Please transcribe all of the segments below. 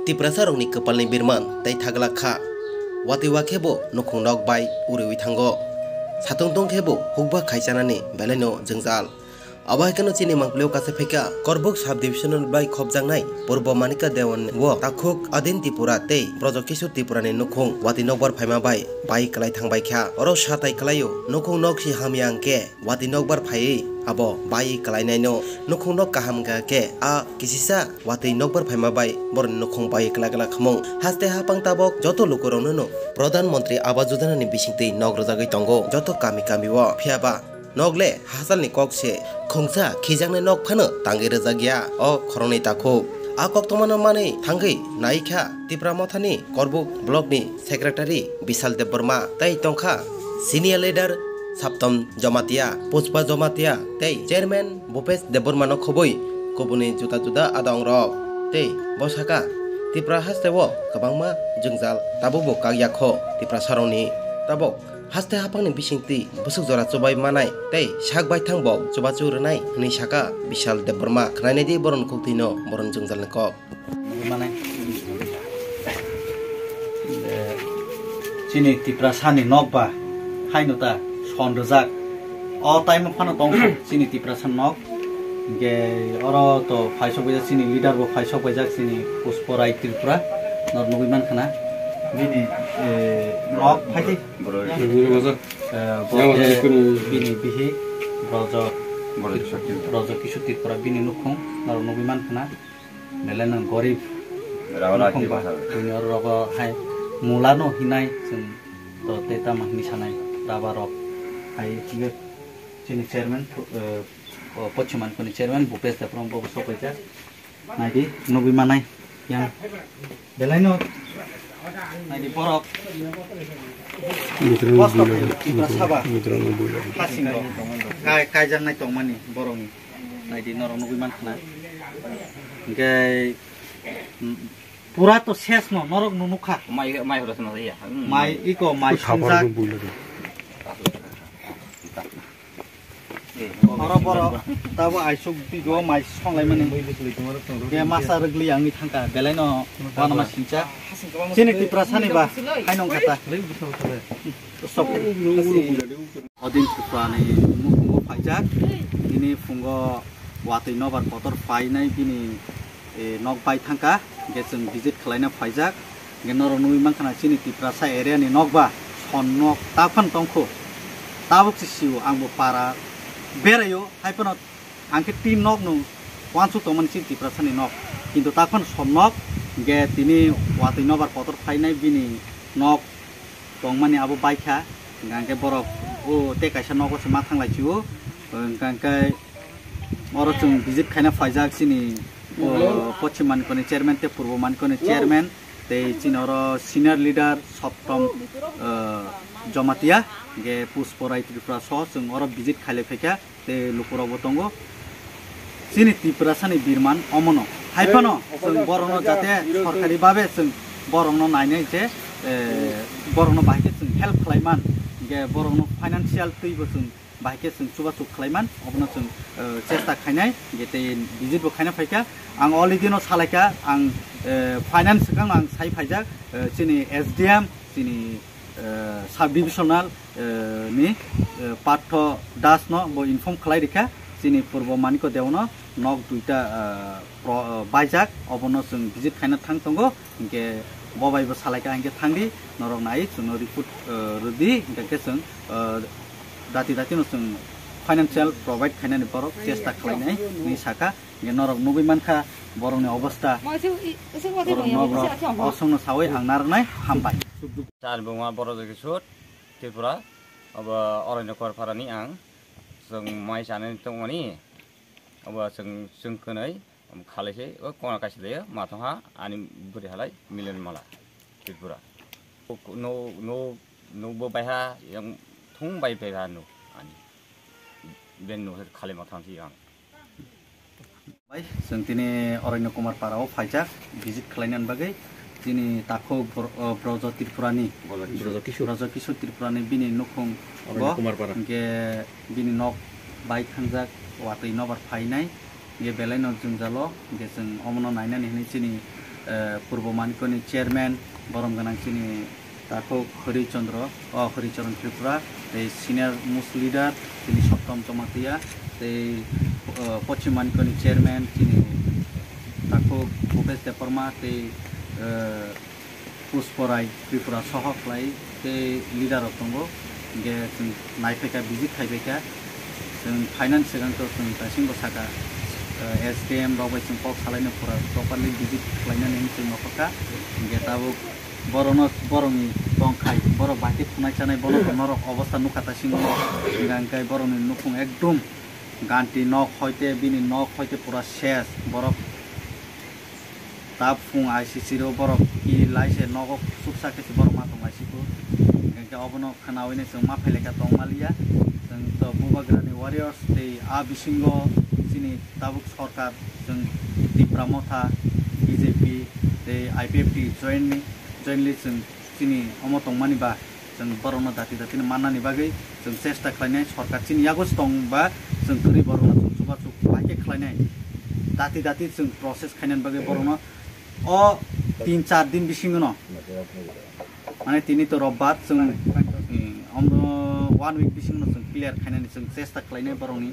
Tiprasarongni kepalni birman tei thagla kha wati wakebo nokong nok bai uriwi thango satung tongkebo hukba khaisanani beleno jengjal abaikano chini mangpleo kase pheka korbok sub divisional bai khobjangnai purbo manika dewan wo takhuk adin Tripura tei Projokishu Tripura ni nokong wati nokbar phaima bai klai thangbai kha oro satai klaio nokong nok si hamyang ke wati nokbar phai abo bai klai naino nokong nok kaham ga ke a kisisa wati nokbar phaima bai bor nokong bai kla khmong haste hapang tabok joto lokorongno no Pradhan Mantri Awas Yojana ni bisingtei nok rojagai tongo joto kami wo phiaba nogle hasalni kokse khongsa khijangnai nok phano tangi rojagya o khorongni takho a kok tomano mane thangai naikha Tripura Mothani Korbuk Block ni Secretary Bishal Dev Burma tei tongkha Senior Leader Saptam Jamatia Pushpa Jamatia tei Chairman Bhupesh Dev Burma no khoboi kubuni juta adong rok tei bosaka Tripura hastewo kabangma jengjal tabobo kagyakho Tripura sarongni tabok haste hapangni bisingti busuk jora chobai manai tei sak bai thangbok choba churunai ni saka Bishal Dev Burma khnai di boron koktino boron jengjal ni kok manai chini Tripura sani nokba hainota sonrojak o time phano tong chini Tripura san nok ge oro to phaisok bajak chini leader bo phaisok bajak chini Pushporai Tripura nor nugiman khana bini nok phaiti bini bihi Projokishu Tripura bini nukhong nor nugiman khana melen gorib bini oro rogo hai mulano hinai sing to teta mahni sanai rabarok hai chini chairman Pochiman koni chairman Bhupesh Dev Burma bo sopaija naidi nugimanai yang belaino naidi borok Tripura hasingo kaijan nai tongmani borongni naidi norong nugiman khana ge pura to ses no norok nunukha mai horasna ya mai iko mai sunjak oro boro tabo aisuk bigo mai songlai mani ge masa regli angni thangka belaino wanama sincha chini Tripura sani ba hainong kata stop odin Tripura ni mukungo phaijak ini fungo watui nobar kotor phainai bini nok bai thangka ge jeng visit khlaina phaijak ge noro nui mangkhana chini Tripura sa area ni nokba son nok tafan tongkho tabuk siu angbo para berayo haipanot angke tin nok no wansu toman chini Tripura sani nok kintu tafan son nok ge tini watui nobar kotor phainai bini nok tongmani abo baikha angke borok o te kaisa nok se ma thanglai chiu angke oro chung visit khaina phaijak chini Pochiman koni chairman te Purboman koni chairman te chini oro senior leader Saptam Jamatia ge Pushporai Tripura so chung oro visit khaile pheka te lukura botongo chini Tripura sani birman omono haipano chung borongno jate sorkari babe chung borongno nainai je borongno bahike chung help khlaiman ge borongno financial tuibo chung bahike chung chuba chuk khlaiman obno chung chesta khainai gete visit bo khaina phaika ang olidino salaika ang finance kang ang sai phaijak chini SDM chini sub divisional ni Partho Das no bo inform khlai dikha chini Purbo Maniko Dewno nok duita baijak obono chung visit khaina thang tongo inke bobai bo salaika inke thangdi norok nai chung report rudi inke chung dati no chung financial provide khaina ni borok chesta khlainai ni saka ge norok nugiman kha borongni obostha osongno sawai ang narnai hambai chal bungma Projokishu Tripura aba Aranyakor Pharani ang jeng mai chane tongmani aba jeng khonai khalaise o kona kaisle mathha ani buri halai milen mala Tripura no bo baiha yang thung bai baiha no ani ben no khale mathang si ang bai sentini Aranyakor Parao phaijak visit khlainan bagai tini takho Projokishu Tripura ni bini nukhong abo ge bini nok bai thangjak watui nobar phainai ge belai no jungjalo ge jeng omono nainani hini chini Purbo Manikoni chairman Borom Ganang chini Tako Haricharan Tripura, the senior most leader chini Shottam Chamatia, the Pochim Manikoni chairman chini Tako Bhupesh Deparma, the Pusporai Tripura Sohoklai, the leader of Tongo, get Naipeka visit Haibeka, finance second to Tashingo Saka, SDM Robinson Fox Halina for a properly visit Klainan in Mokoka, get out Boroni, Bonkai, Boro Baki Punachana, Boro, Moro, Ovasta Nukatashi, Gankai, Boroni, Nukum Egdum, Ganti, no Hoite, Bini, no Hoite Pura shares, Borok. Tap fung ICC borok I laise nogo subsa ke borok ma tong ICC ke obono khanawine sung ma phele ka tong malia sung to bubagrani warriors te a bisingo sini tabuk sarkar sung dipramotha BJP te IPFT jointly sung sini omo tong mani ba sung borono dati manani bagai sung chesta khlainai sarkar sini yagos tong ba sung turi borono suba suk baike khlainai dati sung process khainan bagai borono O 3-4 दिन बिसिंग न माने तिनी तो रबार जों 1 week बिसिंग न जों clear खायनानै जों चेष्टा खालायनाय बरंनि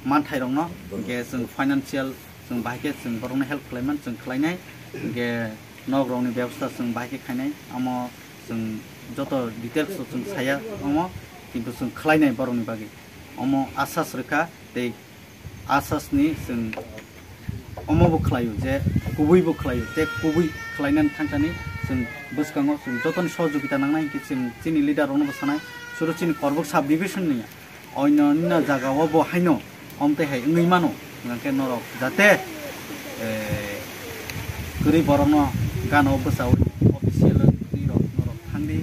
मानथाय रं न के जों फाइनान्शियल जों बाहायके जों बरंनो हेल्प खालायमान जों खालायनाय के नगरनि व्यवस्था जों बाहायके खायनाय आमो जों जत डिटेल्स जों साया आमो किन्तु जों खालायनाय बरंनि बागै आमो आसास रेखा दे आसासनि जों अमबो खलायो जे गुबैबो खलायो जे गुबै खलायनानै थांखानि जों बसगाङाव जों जतन सहयोगिता नांनाय कि जों जोंनि लिडारनो बसानाय सुरु जोंनि करबक साब डिभिजननि अन्य जागायावबो हायनो हमतेहाय ngैमानो गांके नरक जाते गरि बरनो गानो बसाव अफिसियेल नरक थांदि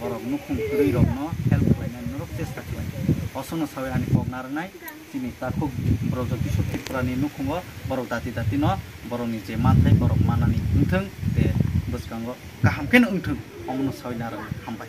बरक नुखुं गरि रकनो हेल्प खालायनानै नरक चेष्टा खालाय असनो सावे आनि पगनारनाय Sini takut berojok kisut Tripurani nukungo borok dati no boroni je mantai borok manani untung de boskango kahamken untung omno sawinar hampai